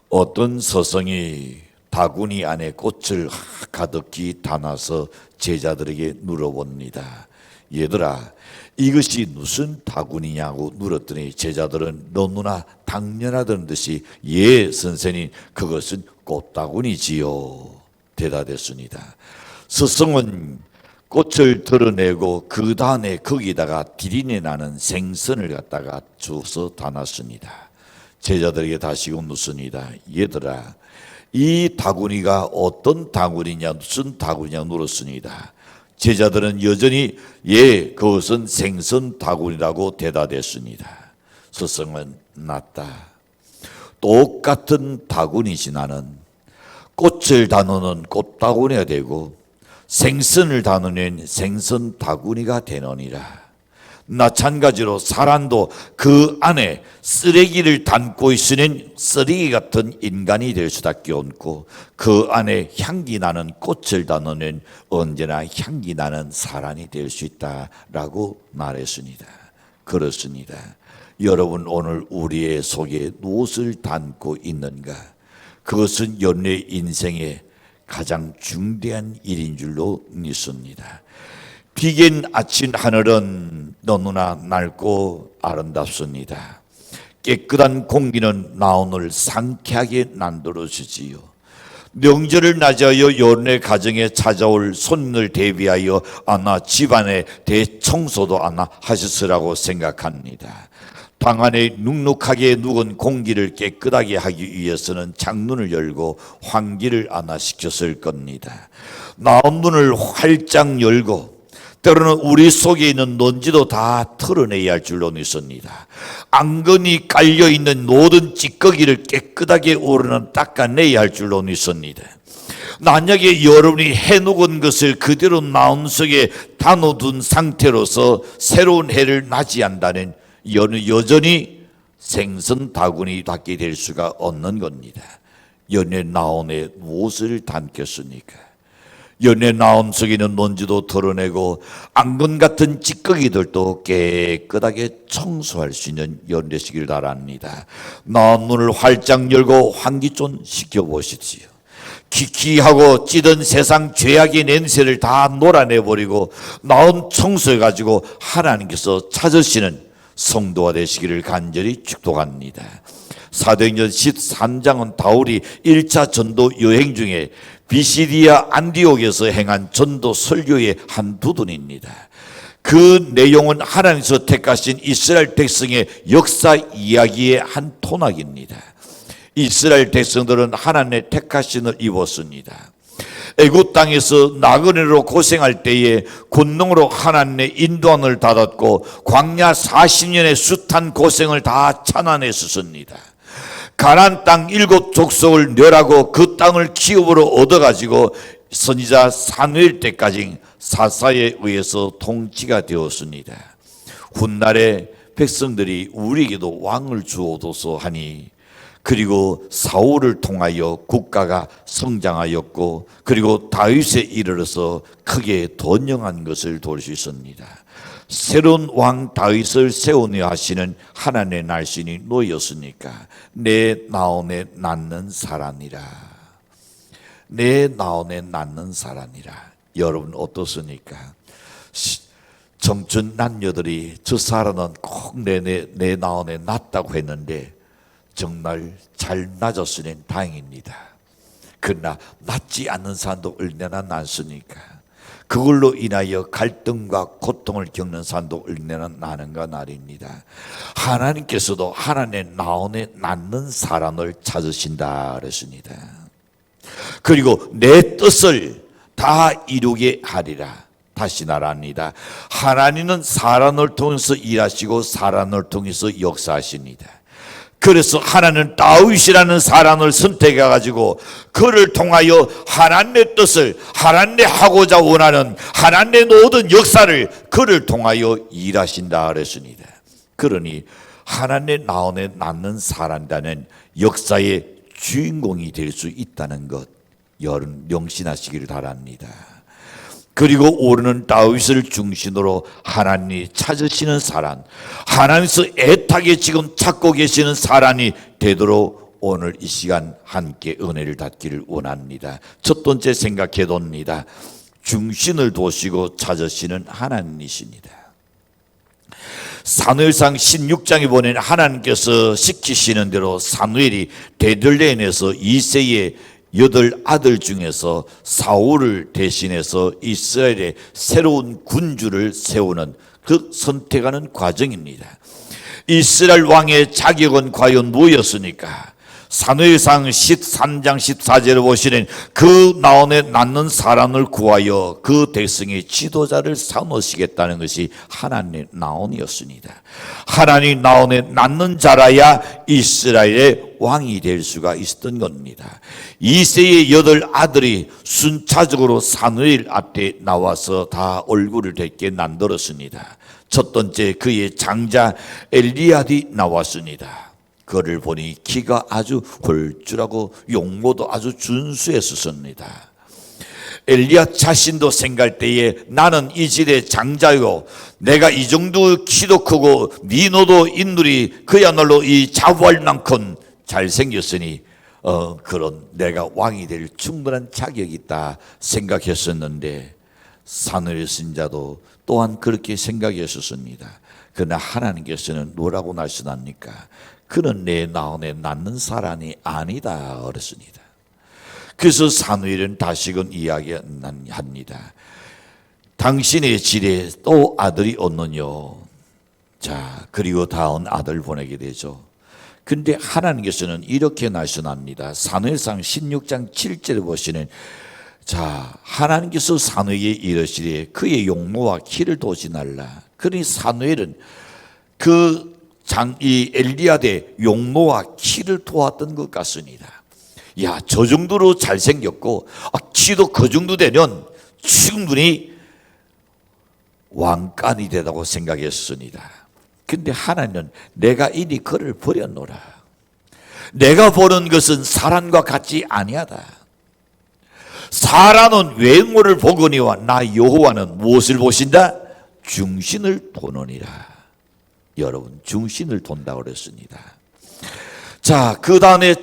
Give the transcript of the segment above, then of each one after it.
어떤 서성이 다구니 안에 꽃을 가득히 담아서 제자들에게 물어봅니다. 얘들아, 이것이 무슨 다구니냐고 물었더니 제자들은 너무나 당연하다는 듯이 예 선생님, 그것은 꽃다구니지요 대답했습니다. 서성은 꽃을 드러내고 그 다음에 거기다가 디린내 나는 생선을 갖다가 주워서 담았습니다. 제자들에게 다시금 묻습니다. 얘들아, 이 다구니가 어떤 다구니냐, 무슨 다구니냐 물었습니다. 제자들은 여전히 예, 그것은 생선 다구니라고 대답했습니다. 스승은 낫다. 똑같은 다구니지 나는 꽃을 다루는 꽃다구니가 되고 생선을 다루는 생선 다구니가 되느니라. 마찬가지로 사람도 그 안에 쓰레기를 담고 있으니 쓰레기 같은 인간이 될 수밖에 없고 그 안에 향기 나는 꽃을 담는 언제나 향기 나는 사람이 될 수 있다라고 말했습니다. 그렇습니다. 여러분, 오늘 우리의 속에 무엇을 담고 있는가? 그것은 연애 인생의 가장 중대한 일인 줄로 믿습니다. 비긴 아침 하늘은 너무나 맑고 아름답습니다. 깨끗한 공기는 나오늘 상쾌하게 만들어주지요. 명절을 맞이하여 연애 가정에 찾아올 손님을 대비하여 아마 집안의 대청소도 아마 하셨으라고 생각합니다. 방 안에 눅눅하게 누군 공기를 깨끗하게 하기 위해서는 창문을 열고 환기를 아마 시켰을 겁니다. 나온 문을 활짝 열고 때로는 우리 속에 있는 먼지도 다 털어내야 할 줄로 믿습니다. 앙금이 깔려있는 모든 찌꺼기를 깨끗하게 오르는 닦아내야 할 줄로 믿습니다. 만약에 여러분이 해놓은 것을 그대로 마음 속에 담아둔 상태로서 새로운 해를 맞이한다는 여전히 생선 다구니 받게 될 수가 없는 겁니다. 연애 나온에 무엇을 담겠습니까? 연애 나온 속에는 먼지도 털어내고 앙금 같은 찌꺼기들도 깨끗하게 청소할 수 있는 연애시기를 바랍니다. 나온 문을 활짝 열고 환기 좀 시켜보십시오. 기키하고 찌든 세상 죄악의 냄새를 다 놀아내버리고 나온 청소해가지고 하나님께서 찾으시는 성도가 되시기를 간절히 축복합니다. 사도행전 13장은 바울이 1차 전도 여행 중에 비시디아 안디옥에서 행한 전도 설교의 한 부분입니다. 그 내용은 하나님께서 택하신 이스라엘 백성의 역사 이야기의 한 토막입니다. 이스라엘 백성들은 하나님의 택하심을 입었습니다. 애굽 땅에서 나그네로 고생할 때에 권능으로 하나님의 인도함을 받았고 광야 40년의 숱한 고생을 다 참아냈었습니다. 가나안 땅 7족속을 멸하고 그 땅을 기업으로 얻어가지고 선지자 사무엘 때까지 사사에 의해서 통치가 되었습니다. 훗날에 백성들이 우리에게도 왕을 주옵소서 하니 그리고 사울을 통하여 국가가 성장하였고 그리고 다윗에 이르러서 크게 번영한 것을 볼 수 있습니다. 새로운 왕 다윗을 세우려 하시는 하나님의 날씬이 놓였으니까 내 나온에 낳는 사람이라. 내 나온에 낳는 사람이라. 여러분 어떻습니까? 청춘 남녀들이 저 사람은 꼭 내 나온에 낳았다고 했는데 정말 잘 낳았으니 다행입니다. 그러나 낳지 않는 사람도 얼마나 많습니까? 그걸로 인하여 갈등과 고통을 겪는 사람도 얼마나 많은가 말입니다. 하나님께서도 하나님의 나온에 낳는 사람을 찾으신다 그랬습니다. 그리고 내 뜻을 다 이루게 하리라. 다시 말합니다. 하나님은 사람을 통해서 일하시고 사람을 통해서 역사하십니다. 그래서 하나님은 다윗이라는 사람을 선택해가지고 그를 통하여 하나님의 뜻을 하나님의 하고자 원하는 하나님의 모든 역사를 그를 통하여 일하신다 그랬습니다. 그러니 하나님의 나온에 낳는 사람이라는 역사의 주인공이 될 수 있다는 것 여러분 명심하시기를 바랍니다. 그리고 오르는 다윗을 중심으로 하나님이 찾으시는 사람, 하나님께서 애타게 지금 찾고 계시는 사람이 되도록 오늘 이 시간 함께 은혜를 받기를 원합니다. 첫 번째 생각해 둡니다. 중신을 도시고 찾으시는 하나님이십니다. 사무엘상 16장에 보면 하나님께서 시키시는 대로 사무엘이 베들레헴에서 이새의 8아들 중에서 사울을 대신해서 이스라엘의 새로운 군주를 세우는 그 선택하는 과정입니다. 이스라엘 왕의 자격은 과연 무엇이었습니까? 사무엘상 13장 14절을 보시는 그 나온에 낳는 사람을 구하여 그 백성의 지도자를 삼으시겠다는 것이 하나님의 나온이었습니다. 하나님 나온에 낳는 자라야 이스라엘의 왕이 될 수가 있었던 겁니다. 이새의 8아들이 순차적으로 사무엘 앞에 나와서 다 얼굴을 뵙게 만들었습니다. 첫 번째 그의 장자 엘리압이 나왔습니다. 그를 보니 키가 아주 홀쭉하고 용모도 아주 준수했었습니다. 엘리압 자신도 생각할 때에 나는 이 지대 장자요, 내가 이 정도 키도 크고 민호도 인물이 그야말로 이 자부할 만큼 잘생겼으니 그런 내가 왕이 될 충분한 자격이 있다 생각했었는데 사무엘 선지자도 또한 그렇게 생각했었습니다. 그러나 하나님께서는 뭐라고 말씀합니까? 그는 내 나온에 낳는 사람이 아니다 그랬습니다. 그래서 사무엘은 다시금 이야기합니다. 당신의 질에 또 아들이 없느뇨. 자, 그리고 다음 아들 보내게 되죠. 근데 하나님께서는 이렇게 말씀합니다. 사무엘상 16장 7절에 보시는, 자, 하나님께서 사무엘에게 이르시되 그의 용모와 키를 도지 말라. 그러니 사무엘은 이 엘리압의 용모와 키를 도왔던 것 같습니다. 야, 저 정도로 잘생겼고 키도 그 정도 되면 충분히 왕관이 되다고 생각했습니다. 근데 하나님은 내가 이니 그를 버렸노라. 내가 보는 것은 사람과 같지 아니하다. 사람은 외모를 보거니와 나 여호와는 무엇을 보신다? 중신을 보느니라. 여러분, 중신을 돈다고 그랬습니다. 자, 그 다음에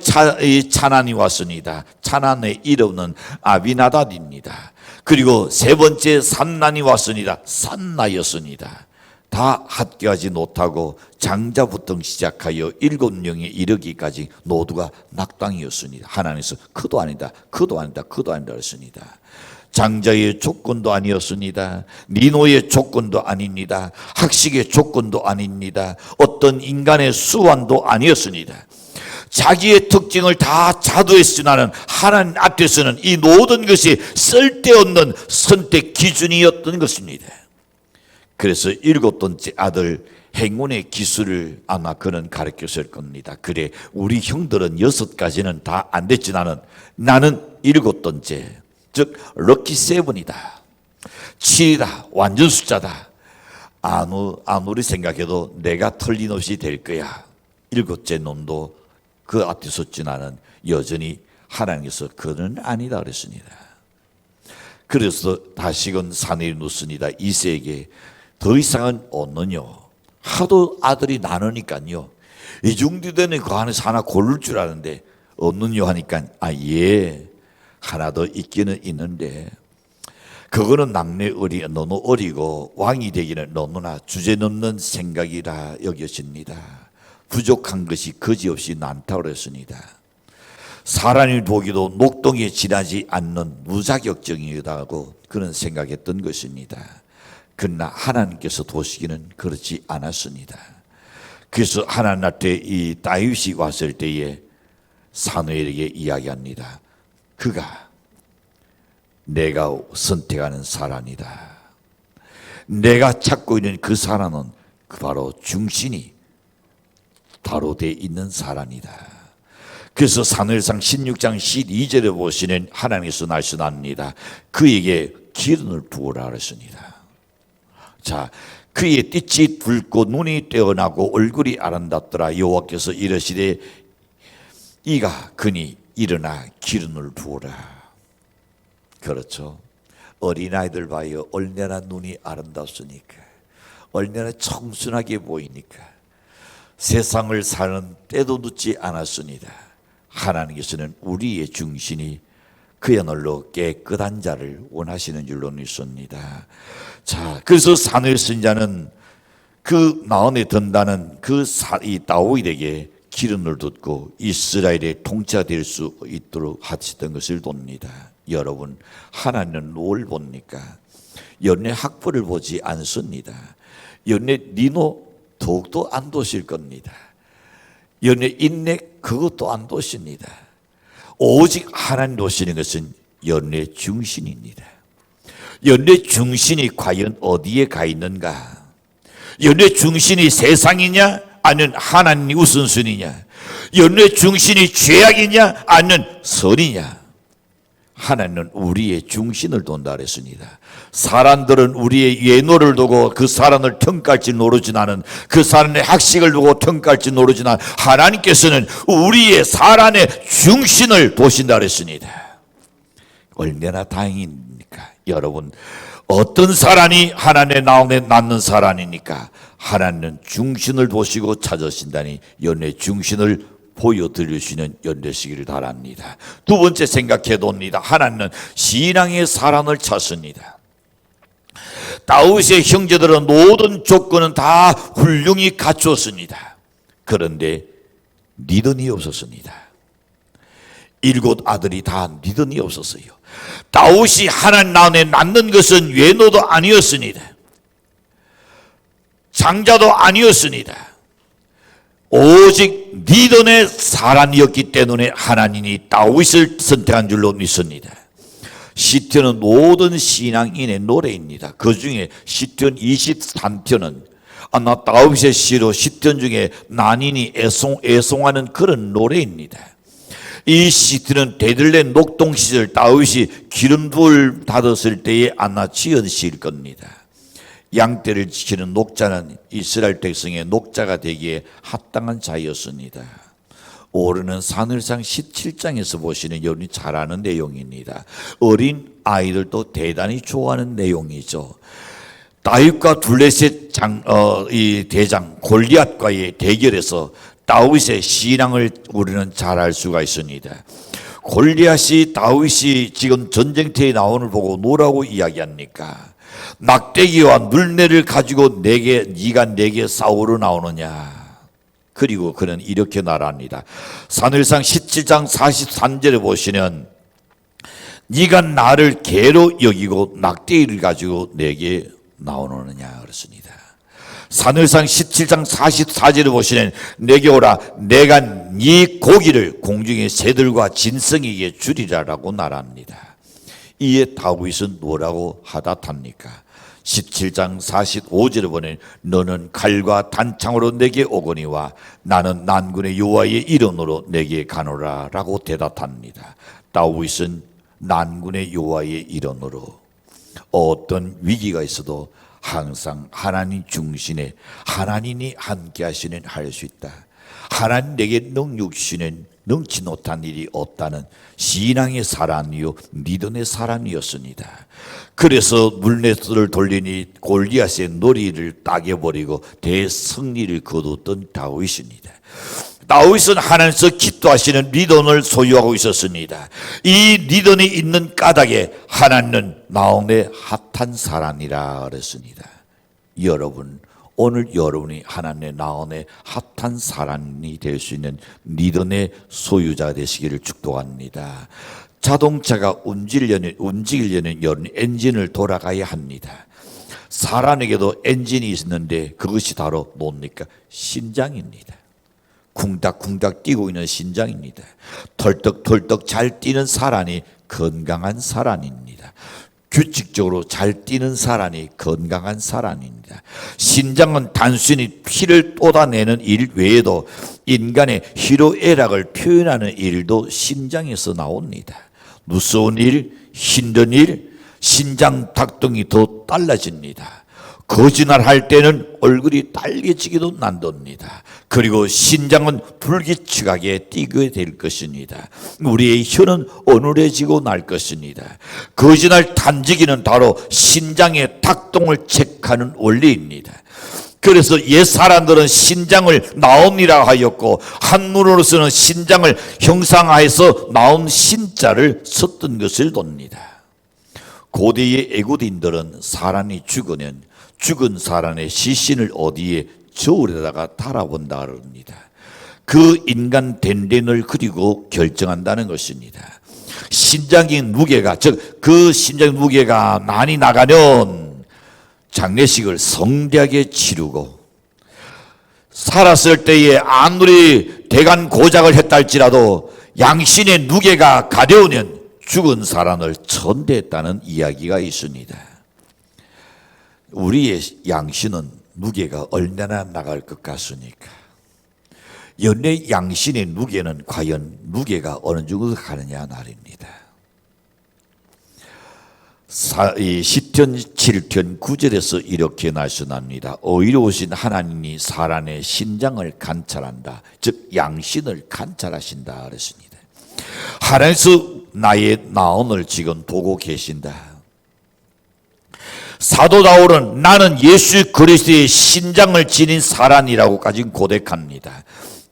차난이 왔습니다. 차난의 이름은 아비나답입니다. 그리고 세 번째 산난이 왔습니다. 산나였습니다. 다 합격하지 못하고 장자부터 시작하여 7명에 이르기까지 모두가 낙당이었습니다. 하나님께서 그도 아니다, 그도 아니다, 그도 아니다 했습니다. 장자의 조건도 아니었습니다. 민호의 조건도 아닙니다. 학식의 조건도 아닙니다. 어떤 인간의 수완도 아니었습니다. 자기의 특징을 다 자두했으나는 하나님 앞에서는 이 모든 것이 쓸데없는 선택 기준이었던 것입니다. 그래서 7번째 아들 행운의 기술을 아마 그는 가르쳤을 겁니다. 그래, 우리 형들은 6가지는 다 안 됐지만은 나는 7번째, 즉 럭키 세븐이다, 7이다, 완전 숫자다. 아무리 생각해도 내가 틀림없이 될 거야. 7째 놈도 그 앞에 섰지만은 여전히 하나님께서 그는 아니다 그랬습니다. 그래서 다시금 사내를 놓습니다. 이새에게 더 이상은 없느뇨. 하도 아들이 나누니까요. 이 정도 되는 그 안에서 하나 고를 줄 아는데 없느뇨 하니까 예, 하나 더 있기는 있는데 그거는 남매 너무 어리고 왕이 되기는 너무나 주제넘는 생각이라 여겨집니다. 부족한 것이 거지없이 많다고 그랬습니다. 사람을 보기도 녹동에 지나지 않는 무자격증이라고 그는 생각했던 것입니다. 그러나 하나님께서 도시기는 그렇지 않았습니다. 그래서 하나님 앞에 이 다윗이 왔을 때에 사무엘에게 이야기합니다. 그가 내가 선택하는 사람이다. 내가 찾고 있는 그 사람은 바로 중신이 바로 돼 있는 사람이다. 그래서 사무엘상 16장 12절에 보시는 하나님께서 말씀합니다. 그에게 기름을 부으라 그랬습니다. 자, 그의 띠이 붉고 눈이 떼어나고 얼굴이 아름답더라. 여호와께서 이르시되 그니 일어나 기름을 부으라. 그렇죠. 어린아이들 봐요. 얼마나 눈이 아름답습니까? 얼마나 청순하게 보이니까. 세상을 사는 때도 늦지 않았습니다. 하나님께서는 우리의 중심이 그야말로 깨끗한 자를 원하시는 줄로 믿습니다. 자, 그래서 사무엘 선지자는 그 나원에 든다는 이 다윗에게 기름을 붓고 이스라엘의 통치가 될 수 있도록 하셨던 것을 봅니다. 여러분, 하나님은 뭘 봅니까? 연애 학벌을 보지 않습니다. 연애 니노 더욱도 안 도실 겁니다. 연애 인내 그것도 안 도십니다. 오직 하나님 도시는 것은 연애 중심입니다. 연애 중심이 과연 어디에 가 있는가? 연애 중심이 세상이냐 아니면 하나님이 우선순위냐? 연애 중심이 죄악이냐 아니면 선이냐? 하나님은 우리의 중심을 돈다 그랬습니다. 사람들은 우리의 예노를 두고 그 사람을 평가할지 모르진 않은, 그 사람의 학식을 두고 평가할지 모르진 않은 하나님께서는 우리의 사람의 중심을 보신다 그랬습니다. 얼마나 다행입니까? 여러분, 어떤 사람이 하나님의 나온에 낳는 사람이니까 하나님은 중심을 보시고 찾으신다니 연애 중심을 보여드리시는 연대시기를 바랍니다. 두 번째 생각해 봅니다. 하나님은 신앙의 사람을 찾습니다. 다윗의 형제들은 모든 조건은 다 훌륭히 갖추었습니다. 그런데 리더이 없었습니다. 7 아들이 다 리더이 없었어요. 다윗이 하나님 나온에 낳는 것은 외노도 아니었습니다. 장자도 아니었습니다. 오직 리더의 사람이었기 때문에 하나님이 다윗을 선택한 줄로 믿습니다. 시편은 모든 신앙인의 노래입니다. 그 중에 시편 23편은 아마 다윗의 시로 시편 중에 난인이 애송하는 그런 노래입니다. 이 시편은 베들레헴 녹동 시절 다윗이 기름부을 받았을 때에 아마 지은 시일 겁니다. 양떼를 지키는 녹자는 이스라엘 백성의 녹자가 되기에 합당한 자였습니다. 오르는 사무엘상 17장에서 보시는 여러분이 잘 아는 내용입니다. 어린 아이들도 대단히 좋아하는 내용이죠. 다윗과 블레셋 이 대장 골리앗과의 대결에서 다윗의 신앙을 우리는 잘 알 수가 있습니다. 골리앗이 다윗이 지금 전쟁터에 나오는 보고 뭐라고 이야기합니까? 막대기와 물매를 가지고 네가 내게 싸우러 나오느냐. 그리고 그는 이렇게 말합니다. 사무엘상 17장 43절에 보시면 네가 나를 개로 여기고 낙대기를 가지고 내게 나오느냐 그렇습니다. 사무엘상 17장 44절에 보시면 내게 오라 내가 네 고기를 공중의 새들과 진성에게 주리라라고 말합니다. 이에 다윗은 뭐라고 하다합니까? 17장 45절에 보면 너는 칼과 단창으로 내게 오거니와 나는 난군의 여호와의 이름으로 내게 가노라 라고 대답합니다. 다윗은 난군의 여호와의 이름으로 어떤 위기가 있어도 항상 하나님 중심에 하나님이 함께 하시는 할 수 있다. 하나님 내게 능력 주시는 능치 못한 일이 없다는 신앙의 사람이요 믿음의 사람이었습니다. 그래서 물맷돌을 돌리니 골리앗의 놀이를 따개버리고 대승리를 거뒀던 다윗입니다. 다윗은 하나님께서 기도하시는 리더를 소유하고 있었습니다. 이 리더이 있는 까닭에 하나님은 나온의 핫한 사람이라 그랬습니다. 여러분, 오늘 여러분이 하나님의 나온의 핫한 사람이 될 수 있는 리더의 소유자가 되시기를 축복합니다. 자동차가 움직이려면 여러분 엔진을 돌아가야 합니다. 사람에게도 엔진이 있는데 그것이 바로 뭡니까? 심장입니다. 쿵닥쿵닥 뛰고 있는 심장입니다. 털떡털떡 잘 뛰는 사람이 건강한 사람입니다. 규칙적으로 잘 뛰는 사람이 건강한 사람입니다. 심장은 단순히 피를 쏟아내는 일 외에도 인간의 희로애락을 표현하는 일도 심장에서 나옵니다. 무서운 일, 힘든 일, 심장 박동이 더 빨라집니다. 거짓말할 때는 얼굴이 빨개지기도 난답니다. 그리고 심장은 불규칙하게 뛰게 될 것입니다. 우리의 혀는 어눌해지고 날 것입니다. 거짓말 탐지기는 바로 심장의 박동을 체크하는 원리입니다. 그래서 옛 사람들은 신장을 나옴이라 하였고 한문으로서는 신장을 형상화해서 나온 신자를 썼던 것을 봅니다. 고대의 애고인들은 사람이 죽으면 죽은 사람의 시신을 어디에 저울에다가 달아본다 합니다. 그 인간 된den을 그리고 결정한다는 것입니다. 신장의 무게가, 즉 그 신장의 무게가 많이 나가면 장례식을 성대하게 치르고, 살았을 때에 아무리 대간 고작을 했다 할지라도 양신의 무게가 가벼우면 죽은 사람을 천대했다는 이야기가 있습니다. 우리의 양신은 무게가 얼마나 나갈 것 같습니까? 연내 양신의 무게는 과연 무게가 어느 정도 가느냐 말입니다. 시편 7편 9절에서 이렇게 말씀합니다. 의로우신 하나님이 사람의 심장을 관찰한다. 즉 양신을 관찰하신다 그랬습니다. 하나님께서 나의 나온을 지금 보고 계신다. 사도 바울은 나는 예수 그리스도의 신장을 지닌 사람이라고까지 고백합니다.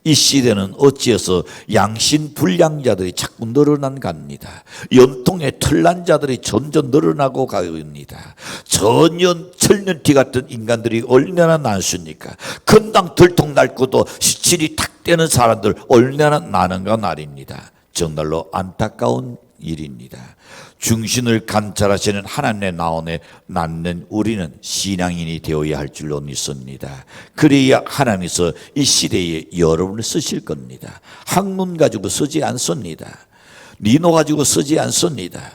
이 시대는 어찌해서 양신 불량자들이 자꾸 늘어난갑니다. 연통의 털난 자들이 점점 늘어나고 가입니다. 전혀 철년티 같은 인간들이 얼마나 많습니까? 건당 들통 낡고도 시칠이 탁 떼는 사람들 얼마나 많은가 말입니다. 정말로 안타까운 일입니다. 중신을 관찰하시는 하나님의 나온에 낳는 우리는 신앙인이 되어야 할 줄로 믿습니다. 그래야 하나님께서 이 시대에 여러분을 쓰실 겁니다. 학문 가지고 쓰지 않습니다. 리노 가지고 쓰지 않습니다.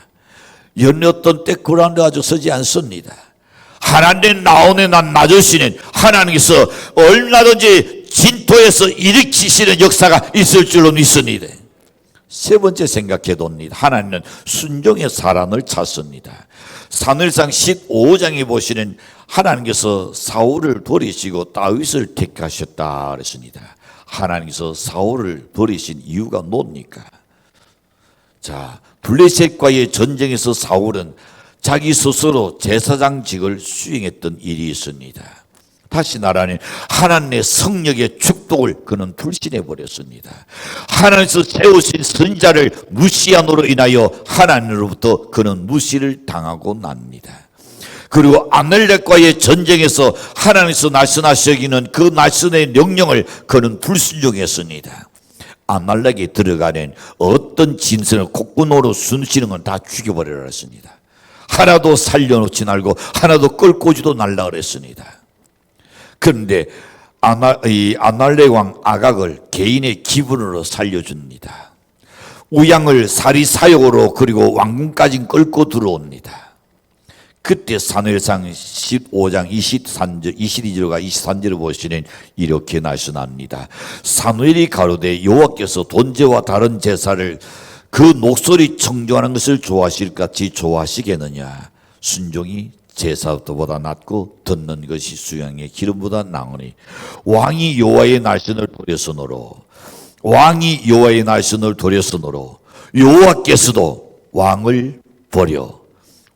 연례 어떤 백그라운드 가지고 쓰지 않습니다. 하나님의 나온에 난 맞으시는 하나님께서 얼마든지 진토에서 일으키시는 역사가 있을 줄로 믿습니다. 세 번째 생각해 봅니다. 하나님은 순종의 사람을 찾습니다. 사무엘상 15장에 보시는 하나님께서 사울을 버리시고 다윗을 택하셨다 그랬습니다. 하나님께서 사울을 버리신 이유가 뭡니까? 자, 블레셋과의 전쟁에서 사울은 자기 스스로 제사장직을 수행했던 일이 있습니다. 다시 말하면 하나님의 성령의 축복을 그는 불신해 버렸습니다. 하나님께서 세우신 선자를 무시함으로 인하여 하나님으로부터 그는 무시를 당하고 납니다. 그리고 아말렉과의 전쟁에서 하나님께서 날씬하시기는 그 날씬의 명령을 그는 불순종했습니다. 아말렉에 들어가는 어떤 짐승을 콧구멍으로 숨쉬는 건 다 죽여버리라 했습니다. 하나도 살려놓지 말고 하나도 끌고 오지도 말라 그랬습니다. 그런데 아말렉 왕 아각을 개인의 기분으로 살려줍니다. 우양을 사리사욕으로 그리고 왕궁까지 끌고 들어옵니다. 그때 사무엘상 15장 22절과 23절을 보시면 이렇게 말씀합니다. 사무엘이 가로되 여호와께서 돈제와 다른 제사를 그 목소리 청정하는 것을 좋아하실 같이 좋아하시겠느냐. 순종이 제사보다 낫고 듣는 것이 수양의 기름보다 나으니 왕이 여호와의 날씬을 버렸으므로 여호와께서도 왕을 버려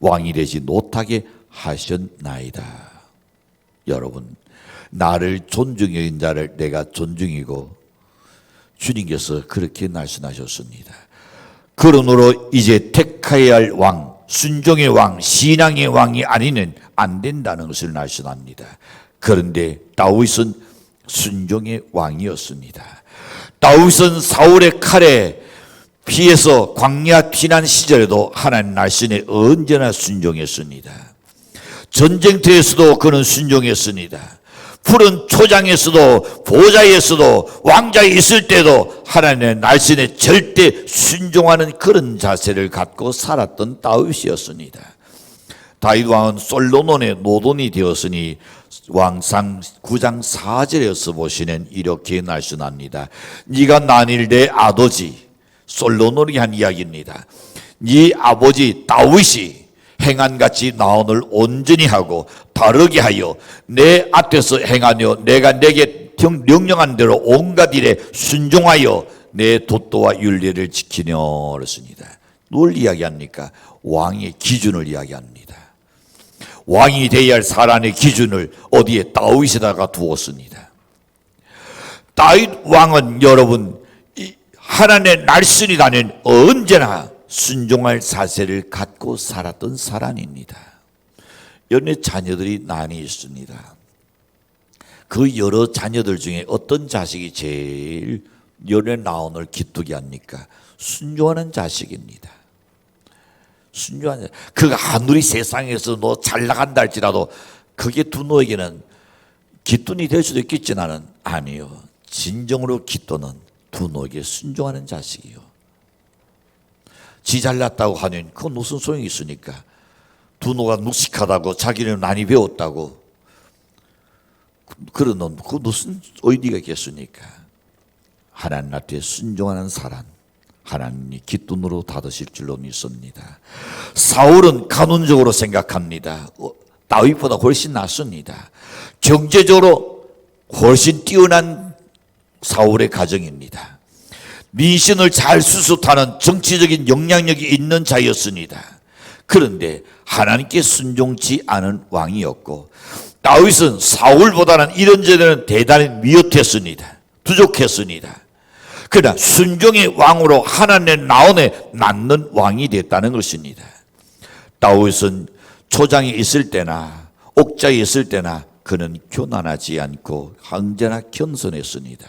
왕이 되지 못하게 하셨나이다. 여러분, 나를 존중하는 자를 내가 존중이고 주님께서 그렇게 말씀하셨습니다. 그러므로 이제 택해야 할 왕, 순종의 왕, 신앙의 왕이 아니면 안 된다는 것을 말씀합니다. 그런데 다윗은 순종의 왕이었습니다. 다윗은 사울의 칼에 피해서 광야 피난 시절에도 하나님 말씀에 언제나 순종했습니다. 전쟁터에서도 그는 순종했습니다. 푸른 초장에서도 보좌에서도 왕자에 있을 때도 하나님의 말씀에 절대 순종하는 그런 자세를 갖고 살았던 다윗이었습니다. 다윗 왕은 솔로몬의 노돈이 되었으니 왕상 9장 4절에서 보시는 이렇게 말씀합니다. 네가 만일 내 아버지 솔로몬이 한 이야기입니다. 네 아버지 다윗이 행한같이 나온을 온전히 하고 바르게 하여 내 앞에서 행하며 내가 내게 명령한 대로 온갖 일에 순종하여 내 도토와 윤례를 지키려 그랬습니다. 뭘 이야기합니까? 왕의 기준을 이야기합니다. 왕이 되어야 할 사람의 기준을 어디에? 다윗에다가 두었습니다. 다윗 왕은 여러분 하나님의 날씬이라는 언제나 순종할 자세를 갖고 살았던 사람입니다. 여러분의 자녀들이 많이 있습니다. 그 여러 자녀들 중에 어떤 자식이 제일 여러분의 나온을 기쁘게 합니까? 순종하는 자식입니다. 순종하는 자식. 그가 아무리 세상에서 너 잘 나간다 할지라도 그게 두노에게는 기쁨이 될 수도 있겠지만은 아니요. 진정으로 기쁨은 두노에게 순종하는 자식이요. 지 잘났다고 하면 그건 무슨 소용이 있습니까? 두노가 묵직하다고 자기는 많이 배웠다고 그러는 그 무슨 의미가 있겠습니까? 하나님 앞에 순종하는 사람 하나님이 기쁨으로 닫으실 줄로 믿습니다. 사울은 간운적으로 생각합니다. 다윗보다 훨씬 낫습니다. 경제적으로 훨씬 뛰어난 사울의 가정입니다. 민심을 잘 수습하는 정치적인 영향력이 있는 자였습니다. 그런데 하나님께 순종치 않은 왕이었고 다윗은 사울보다는 이런저런 대단히 미흡했습니다. 부족했습니다. 그러나 순종의 왕으로 하나님의 나온에 낳는 왕이 됐다는 것입니다. 다윗은 초장에 있을 때나 옥자에 있을 때나 그는 교만하지 않고 언제나 겸손했습니다.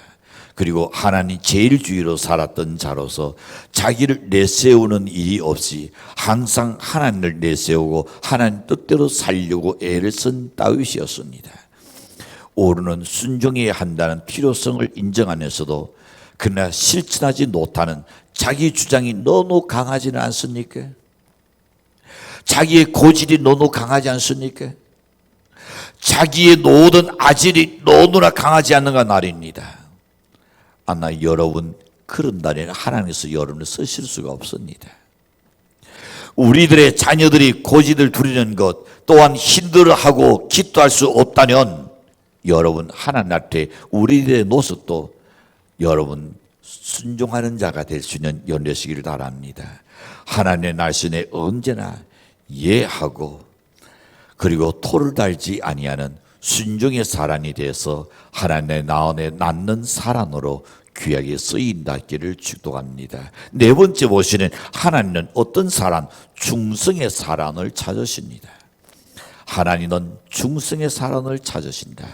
그리고 하나님 제일 주위로 살았던 자로서 자기를 내세우는 일이 없이 항상 하나님을 내세우고 하나님 뜻대로 살려고 애를 쓴 다윗이었습니다. 오르는 순종해야 한다는 필요성을 인정하면서도 그러나 실천하지 못하는 자기 주장이 너무 강하지는 않습니까? 자기의 고질이 너무 강하지 않습니까? 자기의 모든 아질이 너무나 강하지 않는가 말입니다. 아마 여러분 그런 날에는 하나님께서 여러분을 쓰실 수가 없습니다. 우리들의 자녀들이 고집을 부리는 것 또한 힘들어하고 기도할 수 없다면 여러분 하나님 앞에 우리들의 모습도 여러분 순종하는 자가 될 수 있는 연례시기를 바랍니다. 하나님의 날씬에 언제나 예하고 그리고 토를 달지 아니하는 순종의 사람이 되어서 하나님의 나온에 낳는 사람으로 귀하게 쓰인다기를 축복합니다. 네 번째 보시는 하나님은 어떤 사람? 중성의 사람을 찾으십니다. 하나님은 중성의 사람을 찾으신다.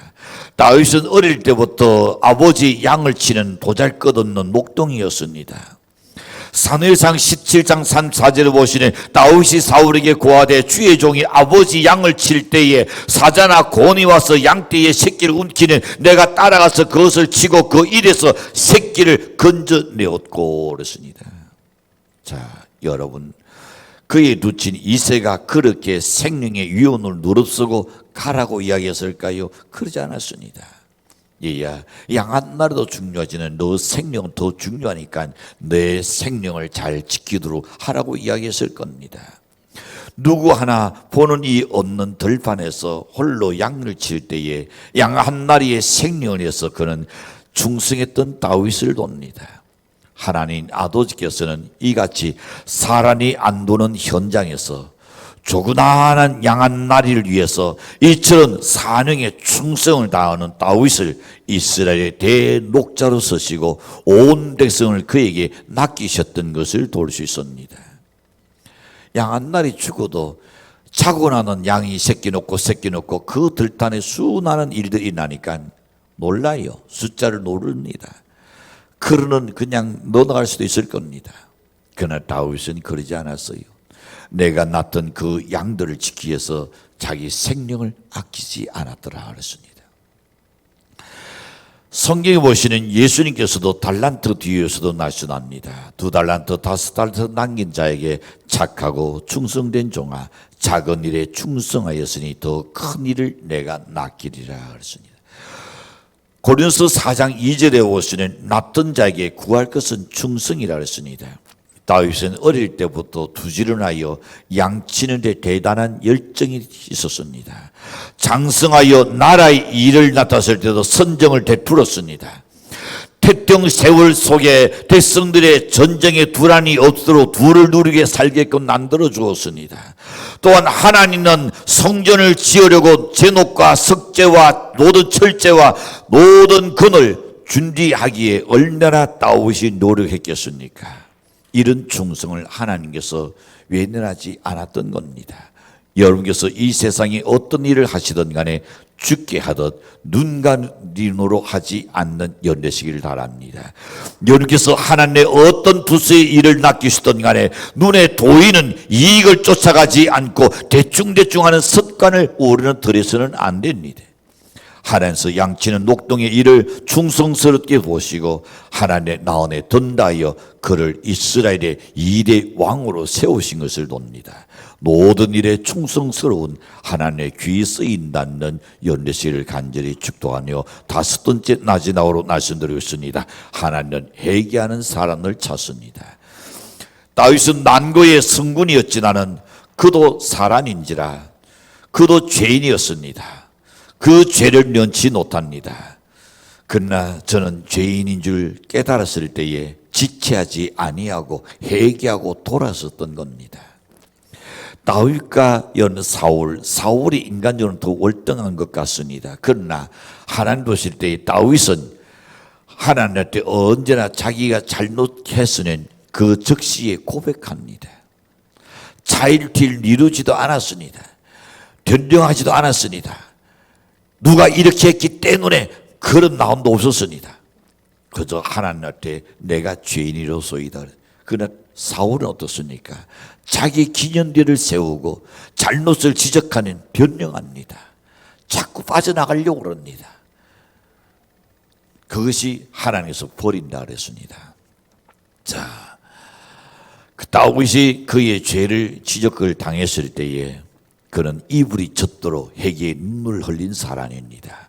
다윗은 어릴 때부터 아버지 양을 치는 보잘것없는 목동이었습니다. 사무엘상 17장 34절을 보시는 다윗이 사울에게 고하되 주의 종이 아버지 양을 칠 때에 사자나 곤이 와서 양떼의 새끼를 움키는 내가 따라가서 그것을 치고 그 일에서 새끼를 건져내었고 그랬습니다. 자, 여러분 그의 두친 이새가 그렇게 생명의 위온을 누릅쓰고 가라고 이야기했을까요? 그러지 않았습니다. 얘야, 양 한 마리도 중요하지는 너 생명은 더 중요하니까 내 생명을 잘 지키도록 하라고 이야기했을 겁니다. 누구 하나 보는 이 없는 들판에서 홀로 양을 칠 때에 양 한 마리의 생명을 위해서 그는 충성했던 다윗을 돕니다. 하나님 아버지께서는 이같이 사람이 안 도는 현장에서 조그마한 양 한 마리를 위해서 이처럼 사명에 충성을 다하는 다윗을 이스라엘의 대녹자로 서시고 온 백성을 그에게 맡기셨던 것을 볼 수 있습니다. 양 한 마리 죽어도 자고 나는 양이 새끼 놓고 그 들판에 수많은 일들이 나니까 놀라요. 숫자를 모릅니다. 그러는 그냥 넣어나갈 수도 있을 겁니다. 그러나 다윗은 그러지 않았어요. 내가 낳던 그 양들을 지키기 위해서 자기 생명을 아끼지 않았더라 그랬습니다. 성경에 보시는 예수님께서도 달란트 뒤에서도 나타납니다. 2달란트 5달란트 남긴 자에게 착하고 충성된 종아 작은 일에 충성하였으니 더 큰 일을 내가 맡기리라 그랬습니다. 고린도서 4장 2절에 보시는 낳던 자에게 구할 것은 충성이라 그랬습니다. 다윗은 어릴 때부터 두지를 하여 양치는 데 대단한 열정이 있었습니다. 장성하여 나라의 일을 맡았을 때도 선정을 베풀었습니다. 태평 세월 속에 백성들의 전쟁의 불안이 없도록 둘을 누리게 살게끔 만들어 주었습니다. 또한 하나님은 성전을 지으려고 제목과 석재와 모든 철제와 모든 금을 준비하기에 얼마나 다윗이 노력했겠습니까? 이런 충성을 하나님께서 외면하지 않았던 겁니다. 여러분께서 이 세상에 어떤 일을 하시든 간에 죽게 하듯 눈가림으로 하지 않는 연대시기를 바랍니다. 여러분께서 하나님의 어떤 부서의 일을 맡기시든 간에 눈에 보이는 이익을 쫓아가지 않고 대충대충 하는 습관을 우리는 들여서는 안 됩니다. 하나님께서 양치는 녹동의 일을 충성스럽게 보시고 하나님의 나원에 든다하여 그를 이스라엘의 2대 왕으로 세우신 것을 봅니다. 모든 일에 충성스러운 하나님의 귀에 쓰인다는 연대시를 간절히 축도하며 다섯 번째 나지나오로 말씀드리고 있습니다. 하나님은 회개하는 사람을 찾습니다. 다윗은 난거의 성군이었지만은 그도 사람인지라 그도 죄인이었습니다. 그 죄를 면치 못합니다. 그러나 저는 죄인인 줄 깨달았을 때에 지체하지 아니하고 회개하고 돌아섰던 겁니다. 다윗과 사울이 인간적으로 더 월등한 것 같습니다. 그러나 하나님 보실 때 다윗은 하나님한테 언제나 자기가 잘못했으면 그 즉시에 고백합니다. 자일길 이루지도 않았습니다. 변명하지도 않았습니다. 누가 이렇게 했기 때문에 그런 마음도 없었습니다. 그저 하나님한테 내가 죄인이로소이다. 그러나 사울은 어떻습니까? 자기 기념대를 세우고 잘못을 지적하는 변명합니다. 자꾸 빠져나가려고 그럽니다. 그것이 하나님께서 버린다 그랬습니다. 자, 그 다윗이 그의 죄를 지적을 당했을 때에 그는 이불이 젖도록 회개의 눈물을 흘린 사람입니다.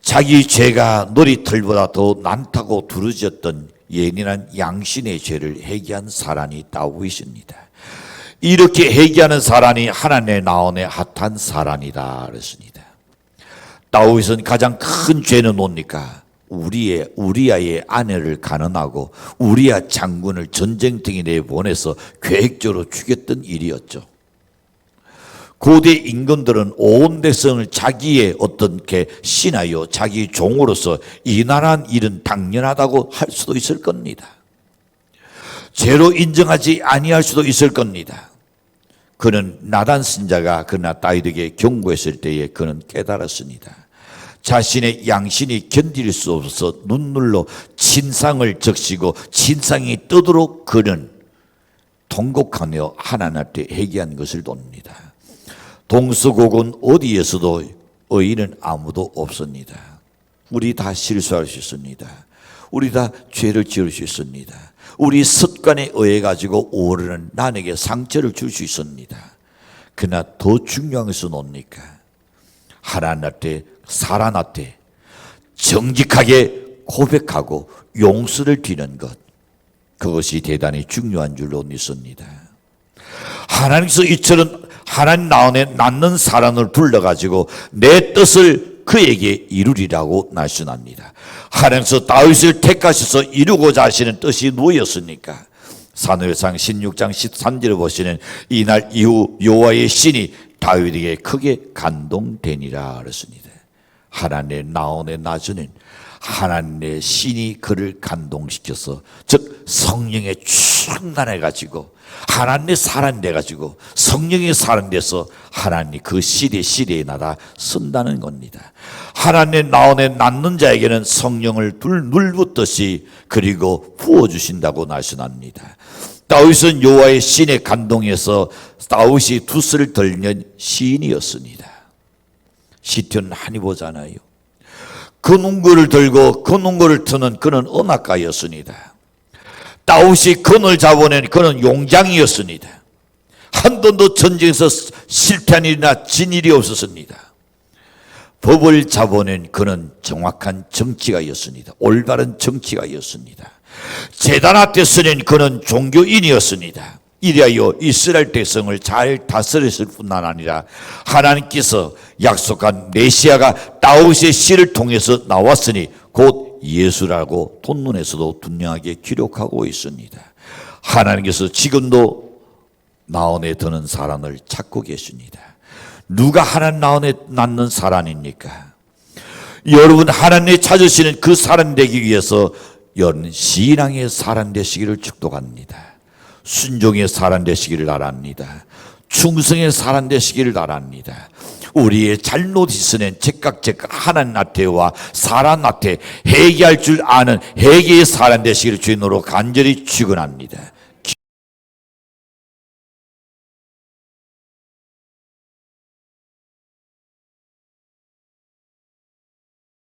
자기 죄가 놀이털보다 더 많다고 두려졌던 예민한 양신의 죄를 회개한 사람이 다윗입니다. 이렇게 회개하는 사람이 하나님의 나온의 핫한 사람이다 그랬습니다. 다윗은 가장 큰 죄는 뭡니까? 우리아의 아내를 간음하고 우리아 장군을 전쟁터에 내보내서 계획적으로 죽였던 일이었죠. 고대 임금들은 온 백성을 자기의 어떤 게 신하여 자기 종으로서 인하한 일은 당연하다고 할 수도 있을 겁니다. 죄로 인정하지 아니할 수도 있을 겁니다. 그는 나단 선지자가 그러나 다윗에게 경고했을 때에 그는 깨달았습니다. 자신의 양심이 견딜 수 없어서 눈물로 진상을 적시고 진상이 뜨도록 그는 통곡하며 하나님한테 회개한 것을 봅니다. 동서고군 어디에서도 의인은 아무도 없습니다. 우리 다 실수할 수 있습니다. 우리 다 죄를 지을 수 있습니다. 우리 습관에 의해 가지고 오르는 남에게 상처를 줄 수 있습니다. 그러나 더 중요한 것은 뭡니까? 하나님한테 사람한테 정직하게 고백하고 용서를 드리는 것, 그것이 대단히 중요한 줄로 믿습니다. 하나님께서 이처럼 하나님 나온에 낳는 사람을 불러가지고 내 뜻을 그에게 이루리라고 말씀합니다. 하나님께서 다윗을 택하셔서 이루고자 하시는 뜻이 무엇이었습니까? 사무엘상 16장 13절을 보시는 이날 이후 여호와의 신이 다윗에게 크게 감동되니라 그랬습니다. 하나님의 나온에 나주는 하나님의 신이 그를 감동시켜서, 즉 성령에 충만해 가지고 하나님의 사람이 돼 가지고 성령의 사람이 돼서 하나님이 그 시대에 나다 쓴다는 겁니다. 하나님의 나온에 낳는 자에게는 성령을 물붓듯이 그리고 부어주신다고 말씀합니다. 다윗은 여호와의 신에 감동해서 다윗이 두스를 들는 시인이었습니다. 시편 많이 보잖아요. 그 농구를 들고 그 농구를 트는 그는 음악가였습니다. 다윗이 금을 잡아낸 그는 용장이었습니다. 한 번도 전쟁에서 실패한 일이나 진 일이 없었습니다. 법을 잡아낸 그는 정확한 정치가였습니다. 올바른 정치가였습니다. 제단 앞에 서는 그는 종교인이었습니다. 이리하여 이스라엘 백성을 잘 다스렸을 뿐만 아니라 하나님께서 약속한 메시아가 다윗의 씨를 통해서 나왔으니 곧 예수라고 본문에서도 분명하게 기록하고 있습니다. 하나님께서 지금도 나원에 드는 사람을 찾고 계십니다. 누가 하나님 나원에 낳는 사람입니까? 여러분 하나님이 찾으시는 그 사람 되기 위해서 여러분 신앙의 사람 되시기를 축복합니다. 순종의 사람 되시기를 바랍니다. 충성의 사람 되시기를 바랍니다. 우리의 잘못 있으면 즉각 하나님 나태와 사람 나태 회개할 줄 아는 회개의 사람 되시기를 주님으로 간절히 축원합니다.